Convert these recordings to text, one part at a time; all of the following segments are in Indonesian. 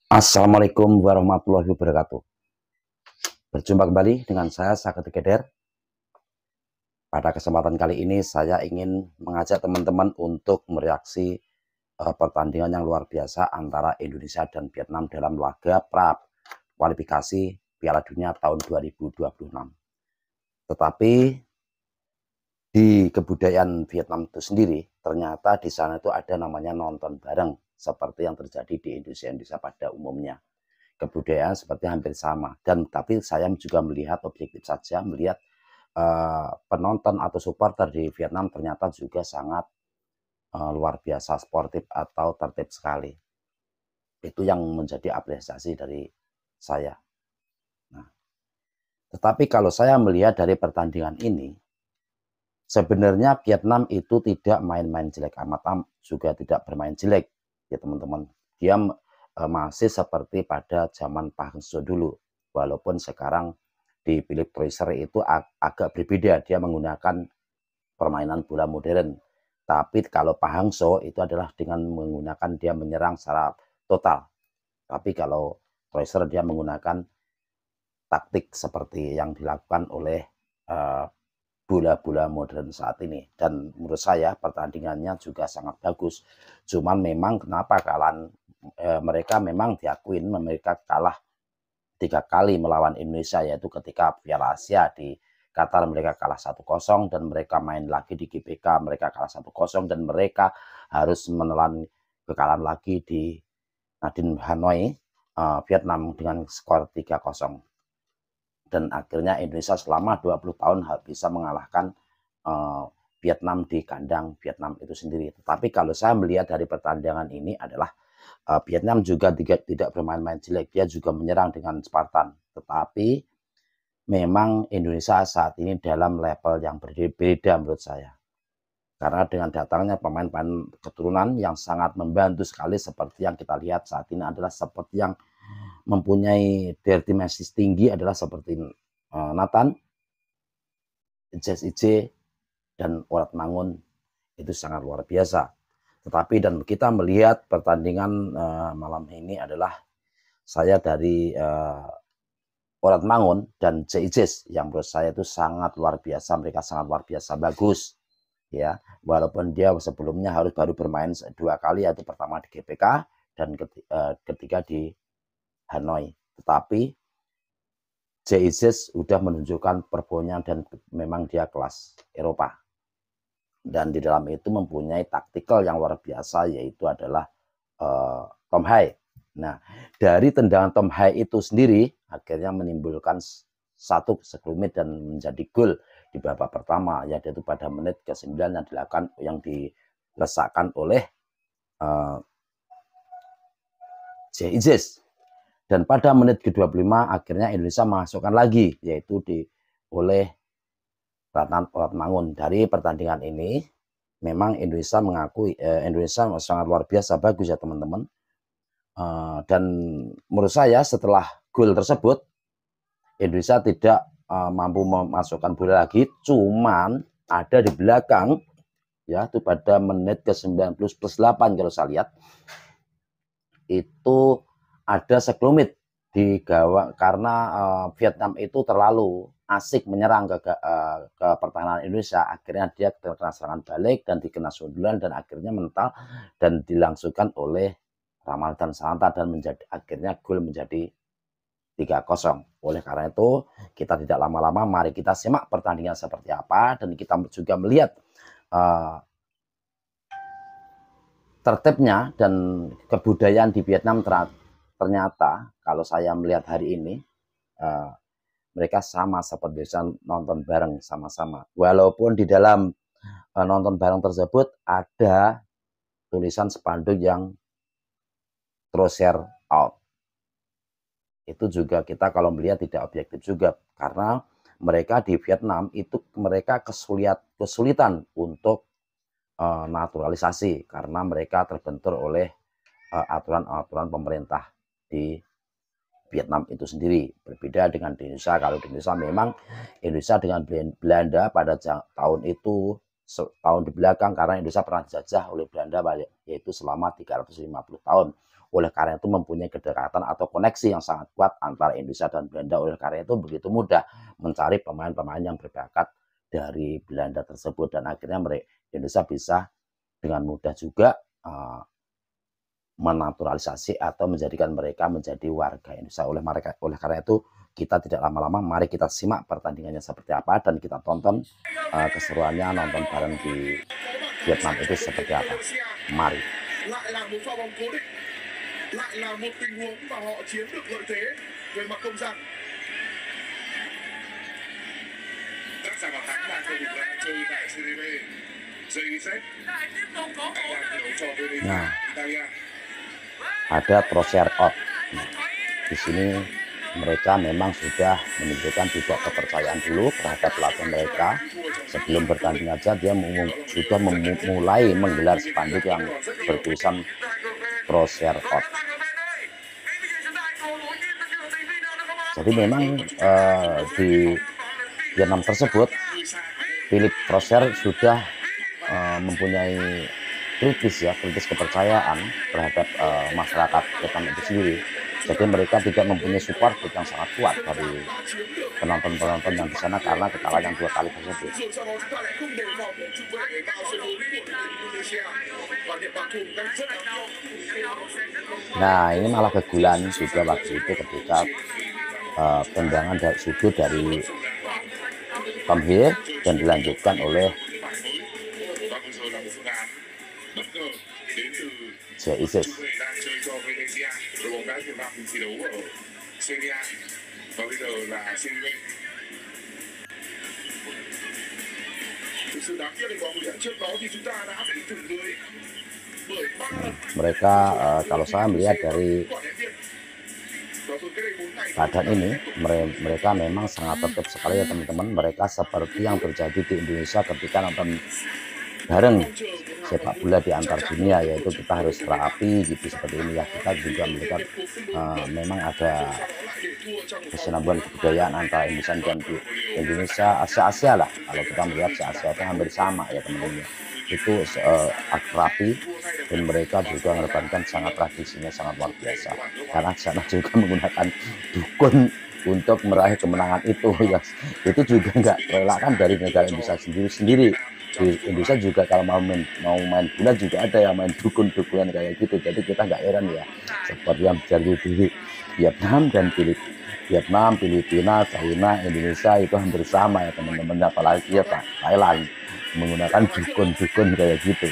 Assalamualaikum warahmatullahi wabarakatuh. Berjumpa kembali dengan saya Saketi Keder. Pada kesempatan kali ini saya ingin mengajak teman-teman untuk mereaksi pertandingan yang luar biasa antara Indonesia dan Vietnam dalam laga pra kualifikasi Piala Dunia tahun 2026. Tetapi di kebudayaan Vietnam itu sendiri, ternyata di sana itu ada namanya nonton bareng seperti yang terjadi di Indonesia pada umumnya. Kebudayaan seperti hampir sama, dan tapi saya juga melihat objektif saja melihat penonton atau supporter di Vietnam ternyata juga sangat luar biasa sportif atau tertib sekali. Itu yang menjadi apresiasi dari saya. Nah, tetapi kalau saya melihat dari pertandingan ini, sebenarnya Vietnam itu tidak main-main jelek amat, juga tidak bermain jelek ya teman-teman. Dia masih seperti pada zaman Pak Hang Seo dulu, walaupun sekarang di Philip Treasure itu agak berbeda, dia menggunakan permainan bola modern. Tapi kalau Pak Hang Seo itu adalah dengan menggunakan dia menyerang secara total. Tapi kalau Treasure dia menggunakan taktik seperti yang dilakukan oleh bola-bola modern saat ini. Dan menurut saya pertandingannya juga sangat bagus. Cuman memang kenapa mereka memang diakuin mereka kalah 3 kali melawan Indonesia, yaitu ketika Piala Asia di Qatar mereka kalah 1-0, dan mereka main lagi di GBK mereka kalah 1-0, dan mereka harus menelan kekalahan lagi di Nadine Hanoi, Vietnam dengan skor 3-0. Dan akhirnya Indonesia selama 20 tahun bisa mengalahkan Vietnam di kandang Vietnam itu sendiri. Tetapi kalau saya melihat dari pertandingan ini adalah Vietnam juga tidak bermain-main jelek, dia juga menyerang dengan Spartan. Tetapi memang Indonesia saat ini dalam level yang berbeda menurut saya. Karena dengan datangnya pemain-pemain keturunan yang sangat membantu sekali, seperti yang kita lihat saat ini adalah seperti yang mempunyai dirty message tinggi adalah seperti Nathan, Jazz IJ, dan Orat Mangun, itu sangat luar biasa. Tetapi dan kita melihat pertandingan malam ini adalah saya dari Orat Mangun dan JIJS yang menurut saya itu sangat luar biasa, mereka sangat luar biasa bagus ya, walaupun dia sebelumnya harus baru bermain 2 kali, yaitu pertama di GPK dan ketiga di Hanoi. Tetapi JIJS sudah menunjukkan performanya dan memang dia kelas Eropa. Dan di dalam itu mempunyai taktikal yang luar biasa, yaitu adalah Tom Hai. Nah, dari tendangan Tom Hai itu sendiri akhirnya menimbulkan satu sekelumit dan menjadi gol di babak pertama, yaitu pada menit ke-9 yang dilakukan yang diletakkan oleh JIJS. Dan pada menit ke-25 akhirnya Indonesia masukkan lagi, yaitu oleh Ratnan Mangun. Dari pertandingan ini memang Indonesia mengakui Indonesia sangat luar biasa bagus ya teman-teman. Dan menurut saya setelah gol tersebut Indonesia tidak mampu memasukkan bola lagi, cuman ada di belakang ya, itu pada menit ke-90 plus 8 kalau saya lihat itu ada sekelumit di gawang karena Vietnam itu terlalu asik menyerang ke pertahanan Indonesia. Akhirnya dia terkena serangan balik dan dikena sundulan dan akhirnya mental dan dilangsungkan oleh Ramadhan Sananta dan akhirnya gol menjadi 3-0. Oleh karena itu kita tidak lama-lama, mari kita simak pertandingan seperti apa, dan kita juga melihat tertibnya dan kebudayaan di Vietnam. Ternyata kalau saya melihat hari ini mereka sama seperti bisa nonton bareng sama-sama, walaupun di dalam nonton bareng tersebut ada tulisan spanduk yang throw share out. Itu juga kita kalau melihat tidak objektif juga, karena mereka di Vietnam itu mereka kesulitan untuk naturalisasi karena mereka terbentur oleh aturan-aturan pemerintah di Vietnam itu sendiri. Berbeda dengan di Indonesia. Kalau di Indonesia memang Indonesia dengan Belanda pada tahun itu tahun di belakang, karena Indonesia pernah dijajah oleh Belanda yaitu selama 350 tahun. Oleh karena itu mempunyai kedekatan atau koneksi yang sangat kuat antara Indonesia dan Belanda. Oleh karena itu begitu mudah mencari pemain-pemain yang berbakat dari Belanda tersebut, dan akhirnya Indonesia bisa dengan mudah juga menaturalisasi atau menjadikan mereka menjadi warga Indonesia. Oleh karena itu kita tidak lama-lama, mari kita simak pertandingannya seperti apa dan kita tonton keseruannya, nonton bareng di Vietnam itu seperti apa. Mari. Nah, ada Trossard out. Nah, di sini mereka memang sudah menunjukkan tidak kepercayaan dulu terhadap pelatih mereka. Sebelum bertanding aja dia sudah mulai menggelar spanduk yang bertulisan Trossard out. Jadi memang di Vietnam tersebut Philippe Trossard sudah mempunyai kritis kepercayaan terhadap masyarakat Vietnam itu sendiri. Jadi mereka tidak mempunyai support yang sangat kuat dari penonton-penonton yang di sana karena kekalahan yang 2 kali tersebut. Nah, ini malah kegulan juga waktu itu ketika tendangan dari sudut dari Tom Hir dan dilanjutkan oleh Isis. Mereka kalau saya melihat dari keadaan ini, mereka memang sangat tertib sekali ya teman-teman. Mereka seperti yang terjadi di Indonesia ketika nonton bareng sepak bola di antar dunia, yaitu kita harus rapi gitu seperti ini ya. Kita juga melihat memang ada kesinambungan kebudayaan antara Indonesia dan Indonesia, Asia lah. Kalau kita melihat Asia itu hampir sama ya teman-teman. Itu rapi, dan mereka juga mengedepankan sangat tradisinya sangat luar biasa. Karena sana juga menggunakan dukun untuk meraih kemenangan itu ya. Itu juga nggak relakan dari negara Indonesia sendiri. Di Indonesia juga kalau mau main bola juga ada yang main dukun-dukunan kayak gitu. Jadi kita nggak heran ya, seperti yang terjadi di Vietnam dan Vietnam, Filipina, China, Indonesia itu hampir sama ya teman-teman. Apalagi ya Thailand menggunakan dukun-dukun kayak gitu.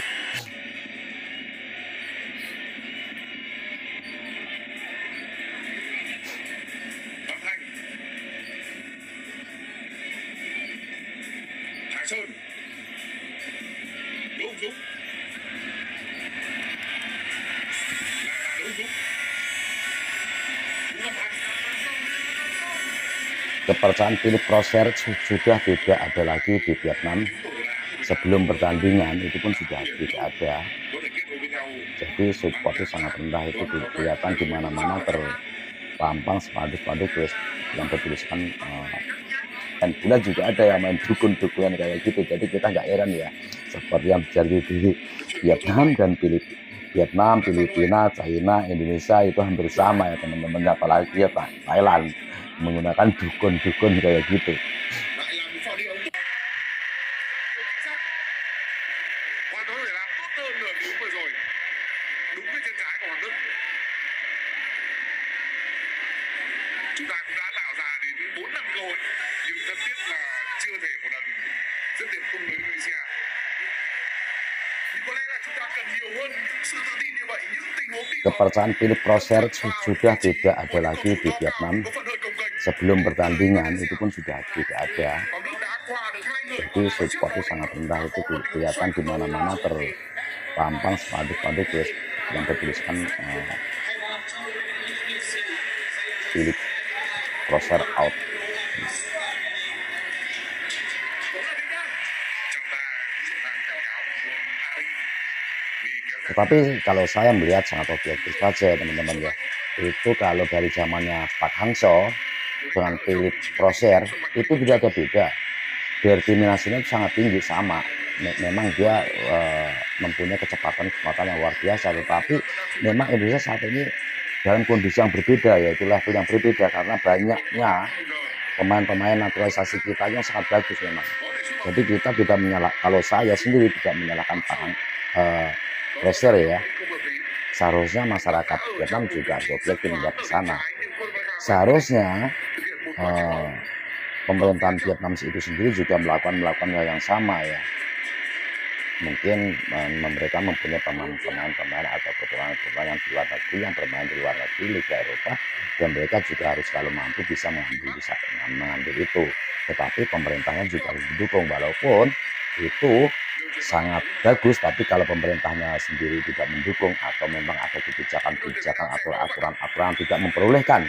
Kepercayaan Philippe Trossard sudah tidak ada lagi di Vietnam. Sebelum pertandingan itu pun sudah tidak ada. Jadi supportnya sangat rendah, itu kelihatan di mana-mana terpampang spanduk-spanduk yang bertuliskan dan bola juga ada yang main dukun-dukunan kayak gitu. Jadi kita nggak heran ya, seperti yang terjadi di Vietnam dan Vietnam, Filipina, China, Indonesia itu hampir sama ya teman-teman. Apalagi ya Thailand menggunakan dukun-dukun kayak gitu. Kepercayaan Philippe Trossard sudah tidak ada lagi di Vietnam. Sebelum pertandingan itu pun sudah tidak ada. Jadi supportnya sangat rendah, itu kelihatan di mana-mana terpampang spanduk-spanduk yang bertuliskan Philippe Trossard out. Tetapi kalau saya melihat sangat objektif saja teman-teman ya, itu kalau dari zamannya Park Hang-seo dengan Philippe Trossard itu tidak ada beda, determinasinya sangat tinggi sama. memang dia mempunyai kecepatan yang luar biasa, tetapi memang Indonesia saat ini dalam kondisi yang berbeda, yaitu level yang berbeda karena banyaknya pemain-pemain naturalisasi kita yang sangat bagus memang. Jadi kita tidak menyalahkan, kalau saya sendiri tidak menyalahkan Pak Lester ya. Seharusnya masyarakat Vietnam juga berobjektif melihat ke sana. Seharusnya pemerintahan Vietnam itu sendiri juga melakukan hal yang sama ya. Mungkin mereka mempunyai pemain-pemain atau pemain yang di luar negeri, yang bermain di luar negeri, Liga Eropa, dan mereka juga harus selalu mampu bisa mengambil itu. Tetapi pemerintahnya juga harus mendukung, walaupun itu sangat bagus, tapi kalau pemerintahnya sendiri tidak mendukung atau memang ada kebijakan-kebijakan atau aturan-aturan tidak memperbolehkan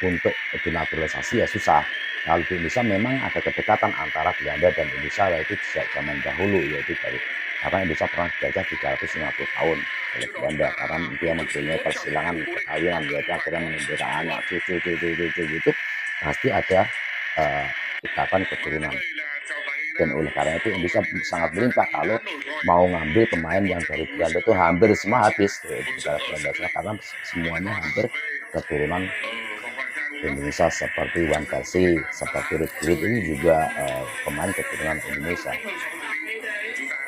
untuk denaturalisasi ya susah. Kalau di Indonesia memang ada kedekatan antara Belanda dan Indonesia, yaitu sejak zaman dahulu, yaitu karena Indonesia pernah dijajah 350 tahun oleh Belanda, karena dia mempunyai persilangan perkawinan, yaitu akhirnya menimbulkan anak cucu gitu, pasti ada ikatan keturunan. Dan oleh karena itu Indonesia sangat melimpah kalau mau ngambil pemain yang dari Belanda itu hampir semua habis karena semuanya hampir keturunan Indonesia, seperti Wan Persie, seperti Rit ini juga pemain keturunan Indonesia.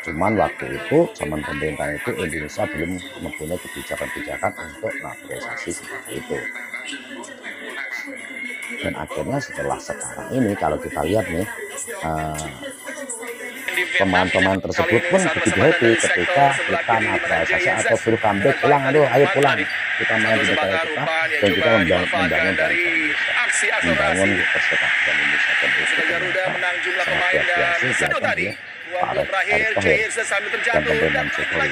Cuman waktu itu zaman pemerintahan itu Indonesia belum mempunyai kebijakan-kebijakan untuk naturalisasi seperti itu. Dan akhirnya setelah sekarang ini kalau kita lihat nih pemain-pemain tersebut pun begitu happy ketika kita naturalisasi atau suruh comeback pulang, ayo pulang kita main di negara kita, dan kita membangun persatuan Indonesia. Dan itu sangat biasa tadi Pak Erick Thohir dan pemerintahan Jokowi.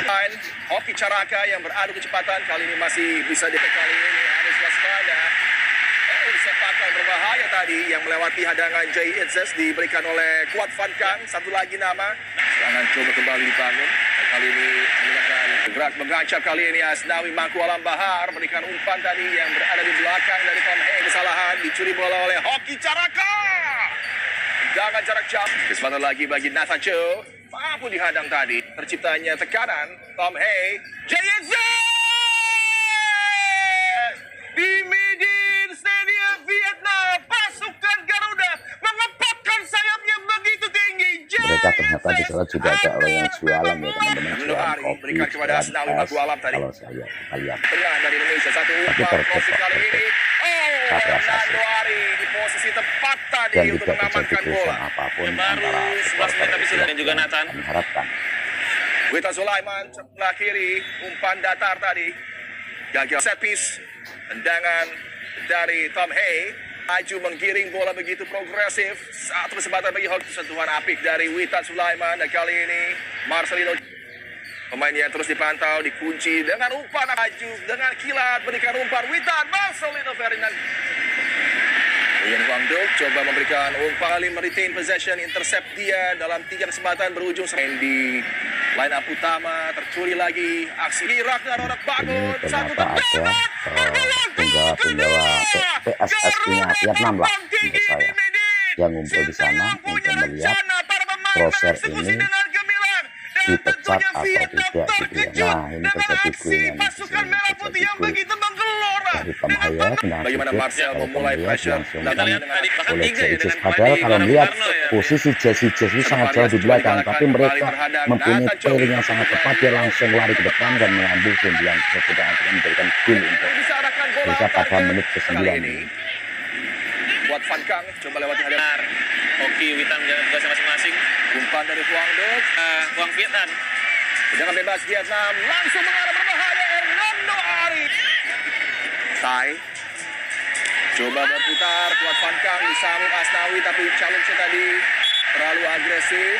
Hoki Caraka yang beradu kecepatan kali ini masih bisa kali ini harus waspada. Sepakan berbahaya tadi yang melewati hadangan Jay Itzes diberikan oleh Kuat Van Kang. Satu lagi nama. Serangan coba kembali dibangun. Kali ini menggunakan gerak mengancam kali ini Asnawi Mangku Alam Bahar memberikan umpan tadi yang berada di belakang dari Tom Hei. Kesalahan dicuri bola oleh Hoki Caraka. Tendangan jarak jauh. Kesempatan lagi bagi Nathan Cho. Mampu dihadang tadi. Terciptanya tekanan. Tom Hei. Jay Itzes. Di Midin Stadium Vietnam, pasukan Garuda mengepakkan sayapnya begitu tinggi. Mereka ternyata di sana juga ada orang yang jualan ya teman-teman, jualan kopi, berikan kepada Asnawi Mangku Alam tadi. Kalau saya lihat tengah dari Indonesia satu umpan kopi kali ini. Fernando Ari di posisi tepat tadi dan untuk mengamankan bola. Apapun antara dan juga Nathan mengharapkan. Wita Sulaiman sebelah kiri, umpan datar tadi. Gagal set piece. Tendangan dari Tom Hei, maju menggiring bola begitu progresif. Satu kesempatan bagi Hoki, sentuhan apik dari Witan Sulaiman, dan kali ini Marcelino, pemain yang terus dipantau, dikunci dengan umpan maju dengan kilat berikan umpan Witan Marcelino Ferdinand. Ian Huang Duk coba memberikan umpan kali meretain possession, intercept dia dalam 3 kesempatan berujung di line up utama. Tercuri lagi aksi Ragnar bangun satu tendangan penggawa PSSI-nya Vietnam lah menurut saya yang ngumpul di sana untuk melihat proses ini dipecat atau tidak gitu ya. Nah ini terjadi golnya dari Tom Hei. Bagaimana Marcel memulai pressure oleh Jay. Padahal kalau melihat posisi Jesse itu sangat jauh di belakang, tapi mereka mempunyai pairing yang sangat tepat. Dia langsung lari ke depan dan mengambil sundulan tersebut dan akhirnya memberikan gol untuk bisa pada menit ke-9 ini. Buat Van Kang coba lewati hadapan Hoki Witan menjalankan tugasnya masing-masing. Umpan dari Huang Duk, Huang Vietnam. Tendangan bebas Vietnam langsung mengarah berbahaya. Hernando Ari. Tai coba berputar, Kuat Van Kang disambut Asnawi, tapi challenge tadi terlalu agresif.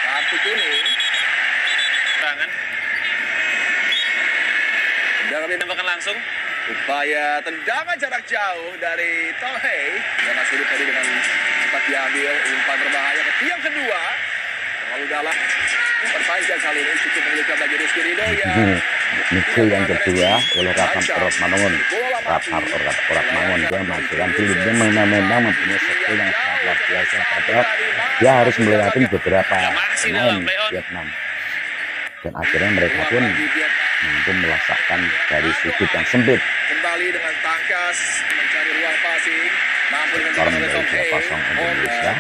Kartu kuning. Tangan. Tendangan ditembakkan langsung. Upaya tendangan jarak jauh dari Tom Hei. Dan sulit tadi dengan cepat diambil. Umpan berbahaya ke tiang kedua. Terlalu dalam. Perpanjang kali ini cukup menyulitkan bagi Rizky Ridho ya. Mikul yang kedua oleh Ratna Perot Manungun. Orat Mangun. Dia mengatakan Filipina memang mempunyai skill yang sangat luar biasa, padahal dia harus melewati beberapa pemain Vietnam, dan akhirnya mereka pun mampu melesakkan dari sudut yang sempit. Kembali dengan tangkas mencari ruang passing, mampu Sekarang dengan Tom menjadi 2-0 Indonesia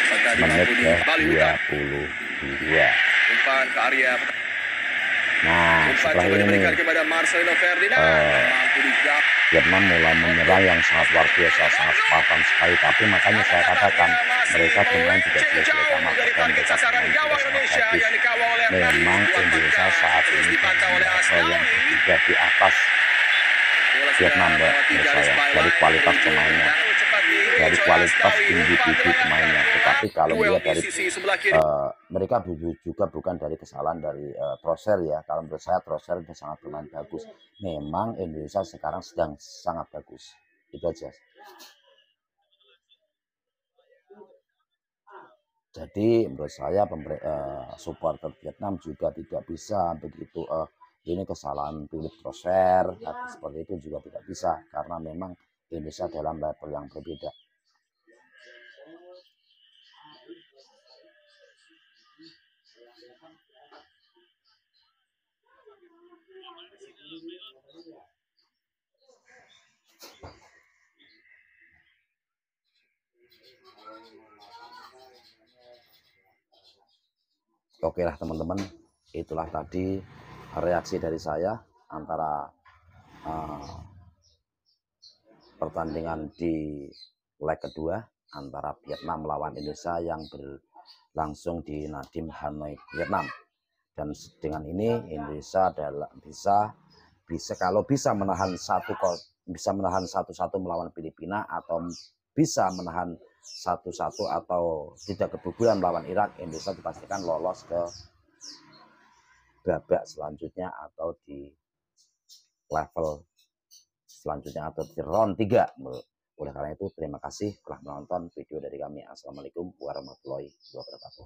pada menit ke-22. umpan ke area. Nah, Umpan setelah coba ini diberikan kepada Marcelino Ferdinand, mampu dijawab. Vietnam mulai menyerang yang sangat luar biasa, sangat Spartan sekali. Tapi makanya saya katakan mereka bermain tidak jelek-jelek amat, dan mereka bermain juga sangat bagus. Memang Indonesia saat ini level yang berada di atas Vietnam, menurut saya, dari kualitas pemainnya, dari kualitas individu pemainnya. Tetapi kalau lihat dari mereka juga bukan dari kesalahan dari Trossard ya. Kalau menurut saya Trossard sudah sangat bermain bagus. Memang Indonesia sekarang sedang sangat bagus. Itu aja. Jadi menurut saya supporter Vietnam juga tidak bisa begitu ini kesalahan Philip Trossard atau seperti itu juga tidak bisa, karena memang Indonesia dalam level yang berbeda. Oke lah teman-teman, itulah tadi reaksi dari saya antara pertandingan di leg kedua antara Vietnam melawan Indonesia yang berlangsung di Nha Hanoi, Vietnam. Dan dengan ini Indonesia bisa kalau bisa menahan 1-1 melawan Filipina, atau bisa menahan 1-1 atau tidak kebobolan melawan Irak, Indonesia dipastikan lolos ke babak selanjutnya atau di level selanjutnya atau di round 3. Oleh karena itu terima kasih telah menonton video dari kami. Assalamualaikum warahmatullahi wabarakatuh.